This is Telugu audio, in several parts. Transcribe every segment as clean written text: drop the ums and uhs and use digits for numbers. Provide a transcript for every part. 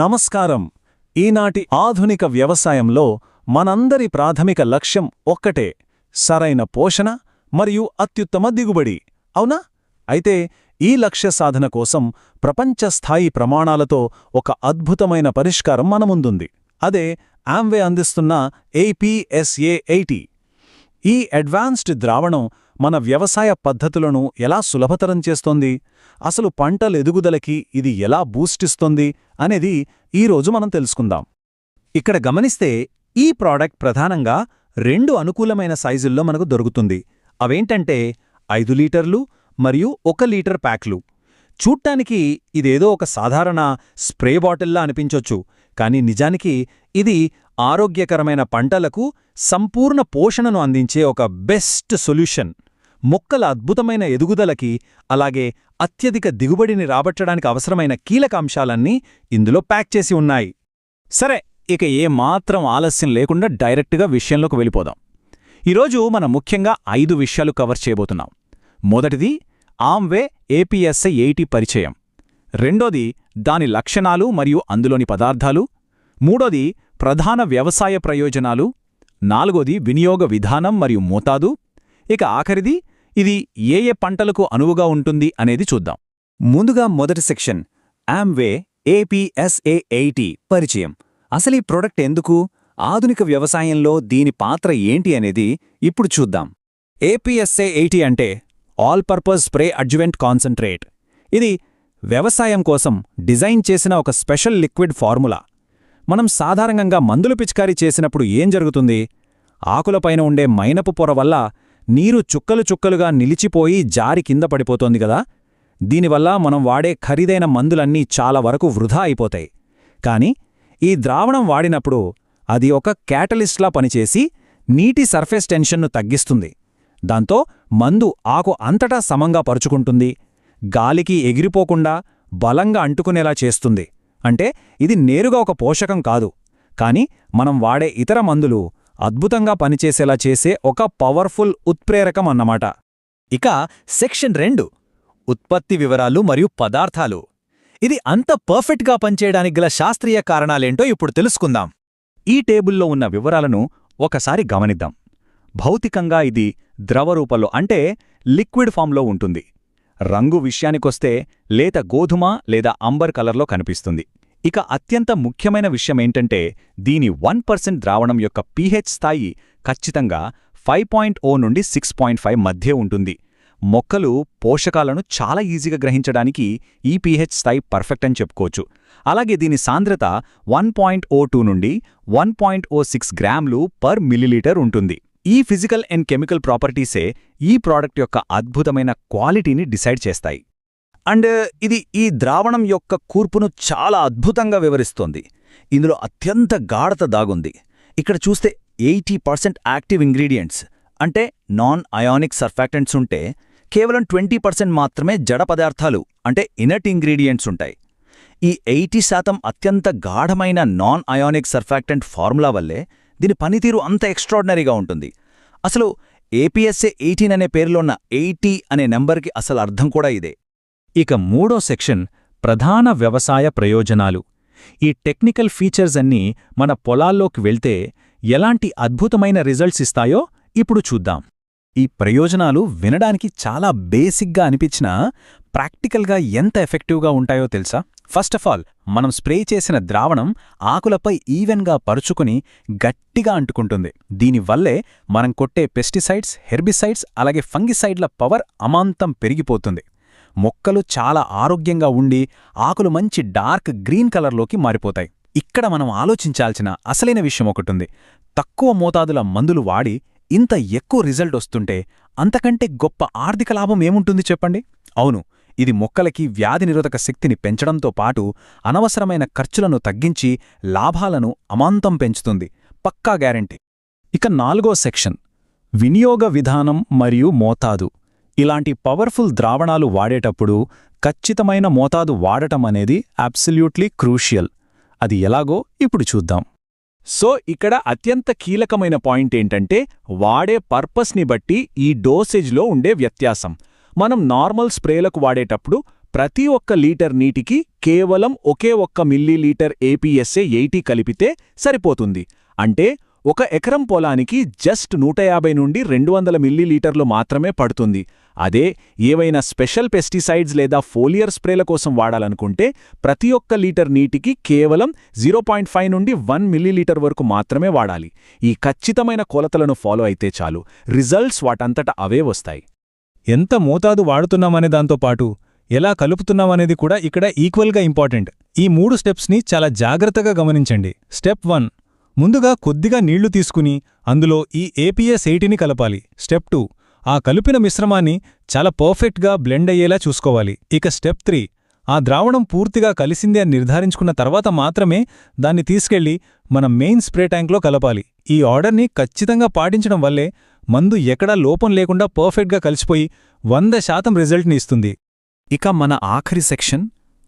నమస్కారం. ఈనాటి ఆధునిక వ్యవసాయంలో మనందరి ప్రాథమిక లక్ష్యం ఒక్కటే, సరైన పోషణ మరియు అత్యుత్తమ దిగుబడి, అవునా? అయితే ఈ లక్ష్య సాధన కోసం ప్రపంచ స్థాయి ప్రమాణాలతో ఒక అద్భుతమైన పరిష్కారం మన ముందుంది. అదే ఆమ్వే అందిస్తున్న APSA 80. ఈ అడ్వాన్స్డ్ ద్రావణం మన వ్యవసాయ పద్ధతులను ఎలా సులభతరం చేస్తోంది, అసలు పంటల ఎదుగుదలకి ఇది ఎలా బూస్టిస్తోంది అనేది ఈరోజు మనం తెలుసుకుందాం. ఇక్కడ గమనిస్తే ఈ ప్రోడక్ట్ ప్రధానంగా 2 అనుకూలమైన సైజుల్లో మనకు దొరుకుతుంది. అవేంటంటే 5 లీటర్లు మరియు 1 లీటర్ ప్యాక్లు. చూడ్డానికి ఇదేదో ఒక సాధారణ స్ప్రే బాటిల్లా అనిపించొచ్చు, కానీ నిజానికి ఇది ఆరోగ్యకరమైన పంటలకు సంపూర్ణ పోషణను అందించే ఒక బెస్ట్ సొల్యూషన్. మొక్కల అద్భుతమైన ఎదుగుదలకి, అలాగే అత్యధిక దిగుబడిని రాబట్టడానికి అవసరమైన కీలక అంశాలన్నీ ఇందులో ప్యాక్ చేసి ఉన్నాయి. సరే, ఇక ఏమాత్రం ఆలస్యం లేకుండా డైరెక్ట్గా విషయంలోకి వెళ్ళిపోదాం. ఈరోజు మనం ముఖ్యంగా 5 విషయాలు కవర్ చేయబోతున్నాం. మొదటిది ఆమ్వే APSA 80 పరిచయం. రెండోది దాని లక్షణాలు మరియు అందులోని పదార్థాలు. మూడోది ప్రధాన వ్యవసాయ ప్రయోజనాలు. నాలుగోది వినియోగ విధానం మరియు మోతాదు. ఇక ఆఖరిది ఇది ఏ పంటలకు అనువుగా ఉంటుంది అనేది చూద్దాం. ముందుగా మొదటి సెక్షన్, ఆమ్వే APSA 80 పరిచయం. అసలు ఈ ప్రోడక్ట్ ఎందుకు, ఆధునిక వ్యవసాయంలో దీని పాత్ర ఏంటి అనేది ఇప్పుడు చూద్దాం. APSA 80 అంటే all purpose spray adjuvant concentrate. ఇది వ్యవసాయం కోసం డిజైన్ చేసిన ఒక స్పెషల్ లిక్విడ్ ఫార్ములా. మనం సాధారణంగా మందులు పిచికారీ చేసినప్పుడు ఏం జరుగుతుంది? ఆకులపైన ఉండే మైనపు పొర వల్ల నీరు చుక్కలు చుక్కలుగా నిలిచిపోయి జారి కింద పడిపోతోంది గదా. దీనివల్ల మనం వాడే ఖరీదైన మందులన్నీ చాలా వరకు వృధా అయిపోతాయి. కాని ఈ ద్రావణం వాడినప్పుడు అది ఒక క్యాటలిస్ట్లా పనిచేసి నీటి సర్ఫేస్ టెన్షన్ను తగ్గిస్తుంది. దాంతో మందు ఆకు అంతటా సమంగా పరుచుకుంటుంది, గాలికి ఎగిరిపోకుండా బలంగా అంటుకునేలా చేస్తుంది. అంటే ఇది నేరుగా ఒక పోషకం కాదు, కాని మనం వాడే ఇతర మందులు అద్భుతంగా పనిచేసేలా చేసే ఒక పవర్ఫుల్ ఉత్ప్రేరకం అన్నమాట. ఇక సెక్షన్ 2, ఉత్పత్తి వివరాలు మరియు పదార్థాలు. ఇది అంత పర్ఫెక్ట్గా పనిచేయడానికి గల శాస్త్రీయ కారణాలేంటో ఇప్పుడు తెలుసుకుందాం. ఈ టేబుల్లో ఉన్న వివరాలను ఒకసారి గమనిద్దాం. భౌతికంగా ఇది ద్రవరూపంలో అంటే లిక్విడ్ ఫామ్లో ఉంటుంది. రంగు విషయానికొస్తే లేత గోధుమ లేదా అంబర్ కలర్లో కనిపిస్తుంది. ఇక అత్యంత ముఖ్యమైన విషయమేంటంటే దీని 1% ద్రావణం యొక్క pH స్థాయి ఖచ్చితంగా 5.0 నుండి 6.5 మధ్య ఉంటుంది. మొక్కలు పోషకాలను చాలా ఈజీగా గ్రహించడానికి ఈ pH స్థాయి పర్ఫెక్ట్ అని చెప్పుకోవచ్చు. అలాగే దీని సాంద్రత 1.02 నుండి 1.06 గ్రాములు పర్ మిల్లీలీటర్ ఉంటుంది. ఈ ఫిజికల్ అండ్ కెమికల్ ప్రాపర్టీసే ఈ ప్రోడక్ట్ యొక్క అద్భుతమైన క్వాలిటీని డిసైడ్ చేస్తాయి. అండ్ ఇది ఈ ద్రావణం యొక్క కూర్పును చాలా అద్భుతంగా వివరిస్తోంది. ఇందులో అత్యంత గాఢత దాగుంది. ఇక్కడ చూస్తే 80% యాక్టివ్ ఇంగ్రీడియంట్స్ అంటే నాన్ అయానిక్ సర్ఫాక్టెంట్స్ ఉంటే కేవలం 20% మాత్రమే జడ పదార్థాలు అంటే ఇనర్ట్ ఇంగ్రీడియంట్స్ ఉంటాయి. ఈ 80% అత్యంత గాఢమైన నాన్ అయానిక్ సర్ఫాక్టెంట్ ఫార్ములా వల్లే దీని పనితీరు అంత ఎక్స్ట్రాడినరీగా ఉంటుంది. అసలు APSA 18 అనే పేరులో ఉన్న 80 అనే నెంబర్కి అసలు అర్థం కూడా ఇదే. ఇక మూడో సెక్షన్, ప్రధాన వ్యవసాయ ప్రయోజనాలు. ఈ టెక్నికల్ ఫీచర్స్ అన్నీ మన పొలాల్లోకి వెళ్తే ఎలాంటి అద్భుతమైన రిజల్ట్స్ ఇస్తాయో ఇప్పుడు చూద్దాం. ఈ ప్రయోజనాలు వినడానికి చాలా బేసిక్గా అనిపించినా ప్రాక్టికల్గా ఎంత ఎఫెక్టివ్గా ఉంటాయో తెలుసా? ఫస్ట్ ఆఫ్ ఆల్, మనం స్ప్రే చేసిన ద్రావణం ఆకులపై ఈవెన్గా పరుచుకుని గట్టిగా అంటుకుంటుంది. దీనివల్లే మనం కొట్టే పెస్టిసైడ్స్, హెర్బిసైడ్స్ అలాగే ఫంగిసైడ్ల పవర్ అమాంతం పెరిగిపోతుంది. మొక్కలు చాలా ఆరోగ్యంగా ఉండి ఆకులు మంచి డార్క్ గ్రీన్ కలర్లోకి మారిపోతాయి. ఇక్కడ మనం ఆలోచించాల్సిన అసలైన విషయం ఒకటుంది. తక్కువ మోతాదుల మందులు వాడి ఇంత ఎక్కువ రిజల్ట్ వస్తుంటే అంతకంటే గొప్ప ఆర్థిక లాభం ఏముంటుంది చెప్పండి? అవును, ఇది మొక్కలకి వ్యాధి నిరోధక శక్తిని పెంచడంతో పాటు అనవసరమైన ఖర్చులను తగ్గించి లాభాలను అమాంతం పెంచుతుంది. పక్కా గ్యారెంటీ. ఇక నాలుగో సెక్షన్, వినియోగ విధానం మరియు మోతాదు. ఇలాంటి పవర్ఫుల్ ద్రావణాలు వాడేటప్పుడు ఖచ్చితమైన మోతాదు వాడటం అనేది అబ్సల్యూట్లీ క్రూషియల్. అది ఎలాగో ఇప్పుడు చూద్దాం. సో ఇక్కడ అత్యంత కీలకమైన పాయింట్ ఏంటంటే వాడే పర్పస్ని బట్టి ఈ డోసేజ్లో ఉండే వ్యత్యాసం. మనం నార్మల్ స్ప్రేలకు వాడేటప్పుడు ప్రతి ఒక్క లీటర్ నీటికి కేవలం ఒకే ఒక్క మిల్లీలీటర్ ఏపీఎస్ఏ 80 కలిపితే సరిపోతుంది. అంటే ఒక ఎకరం పొలానికి జస్ట్ 150 నుండి 200 మిల్లీలీటర్లు మాత్రమే పడుతుంది. అదే ఏవైనా స్పెషల్ పెస్టిసైడ్స్ లేదా ఫోలియర్ స్ప్రేల కోసం వాడాలనుకుంటే ప్రతి ఒక్క లీటర్ నీటికి కేవలం 0.5 నుండి 1 మిల్లీలీటర్ వరకు మాత్రమే వాడాలి. ఈ ఖచ్చితమైన కొలతలను ఫాలో అయితే చాలు, రిజల్ట్స్ వాటంతట అవే వస్తాయి. ఎంత మోతాదు వాడుతున్నామనే దాంతో పాటు ఎలా కలుపుతున్నామనేది కూడా ఇక్కడ ఈక్వల్గా ఇంపార్టెంట్. ఈ 3 స్టెప్స్ని చాలా జాగ్రత్తగా గమనించండి. స్టెప్ 1, ముందుగా కొద్దిగా నీళ్లు తీసుకుని అందులో ఈ ఏపీఎస్ 80ని కలపాలి. స్టెప్ 2, ఆ కలిపిన మిశ్రమాన్ని చాలా పర్ఫెక్ట్గా బ్లెండ్ అయ్యేలా చూసుకోవాలి. ఇక స్టెప్ 3, ఆ ద్రావణం పూర్తిగా కలిసిందే అని నిర్ధారించుకున్న తర్వాత మాత్రమే దాన్ని తీసుకెళ్లి మన మెయిన్ స్ప్రే ట్యాంక్లో కలపాలి. ఈ ఆర్డర్ని ఖచ్చితంగా పాటించడం వల్లే మందు ఎక్కడా లోపం లేకుండా పర్ఫెక్ట్గా కలిసిపోయి 100% రిజల్ట్ని ఇస్తుంది. ఇక మన ఆఖరి సెక్షన్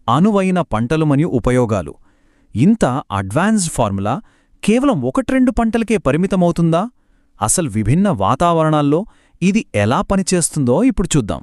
అనువైన పంటలు మరియు ఉపయోగాలు. ఇంత అడ్వాన్స్డ్ ఫార్ములా కేవలం 1-2 పంటలకే పరిమితమవుతుందా? అసలు విభిన్న వాతావరణాల్లో ఇది ఎలా పనిచేస్తుందో ఇప్పుడు చూద్దాం.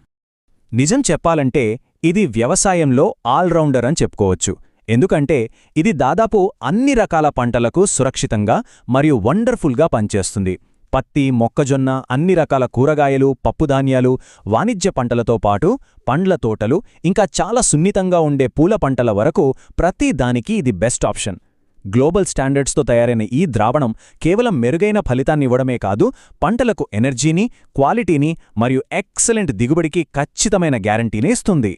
నిజం చెప్పాలంటే ఇది వ్యవసాయంలో ఆల్రౌండర్ అని చెప్పుకోవచ్చు. ఎందుకంటే ఇది దాదాపు అన్ని రకాల పంటలకు సురక్షితంగా మరియు వండర్ఫుల్గా పనిచేస్తుంది. పత్తి, మొక్కజొన్న, అన్ని రకాల కూరగాయలు, పప్పుధాన్యాలు, వాణిజ్య పంటలతో పాటు పండ్ల తోటలు, ఇంకా చాలా సున్నితంగా ఉండే పూల పంటల వరకు ప్రతి దానికి ఇది బెస్ట్ ఆప్షన్. గ్లోబల్ స్టాండర్డ్స్తో తయారైన ఈ ద్రావణం కేవలం మెరుగైన ఫలితాన్నివ్వడమే కాదు, పంటలకు ఎనర్జీని, క్వాలిటీని మరియు ఎక్సలెంట్ దిగుబడికి ఖచ్చితమైన గ్యారంటీని ఇస్తుంది.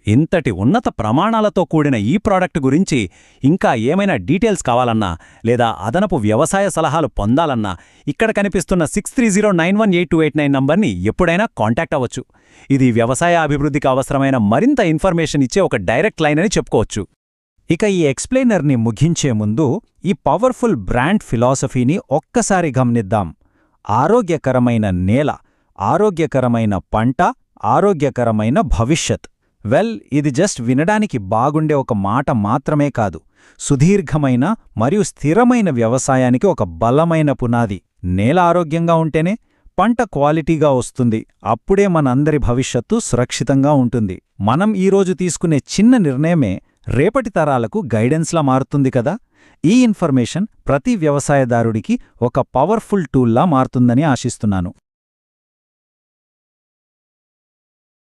ఇంతటి ఉన్నత ప్రమాణాలతో కూడిన ఈ ప్రాడక్ట్ గురించి ఇంకా ఏమైనా డీటెయిల్స్ కావాలన్నా లేదా అదనపు వ్యవసాయ సలహాలు పొందాలన్నా ఇక్కడ కనిపిస్తున్న 63091828 నంబర్ని ఎప్పుడైనా కాంటాక్ట్ అవ్వచ్చు. ఇది వ్యవసాయ అభివృద్ధికి అవసరమైన మరింత ఇన్ఫర్మేషన్ ఇచ్చే ఒక డైరెక్ట్ లైన్ అని చెప్పుకోవచ్చు. ఇక ఈ ఎక్స్ప్లెయినర్ని ముగించే ముందు ఈ పవర్ఫుల్ బ్రాండ్ ఫిలాసఫీని ఒక్కసారి గమనిద్దాం. ఆరోగ్యకరమైన నేల, ఆరోగ్యకరమైన పంట, ఆరోగ్యకరమైన భవిష్యత్. ఇది జస్ట్ వినడానికి బాగుండే ఒక మాట మాత్రమే కాదు, సుదీర్ఘమైన మరియు స్థిరమైన వ్యవసాయానికి ఒక బలమైన పునాది. నేల ఆరోగ్యంగా ఉంటేనే పంట క్వాలిటీగా వస్తుంది. అప్పుడే మనందరి భవిష్యత్తు సురక్షితంగా ఉంటుంది. మనం ఈరోజు తీసుకునే చిన్న నిర్ణయమే రేపటి తరాలకు గైడెన్స్లా మారుతుంది కదా. ఈ ఇన్ఫర్మేషన్ ప్రతి వ్యవసాయదారుడికి ఒక పవర్ఫుల్ టూల్లా మారుతుందని ఆశిస్తున్నాను.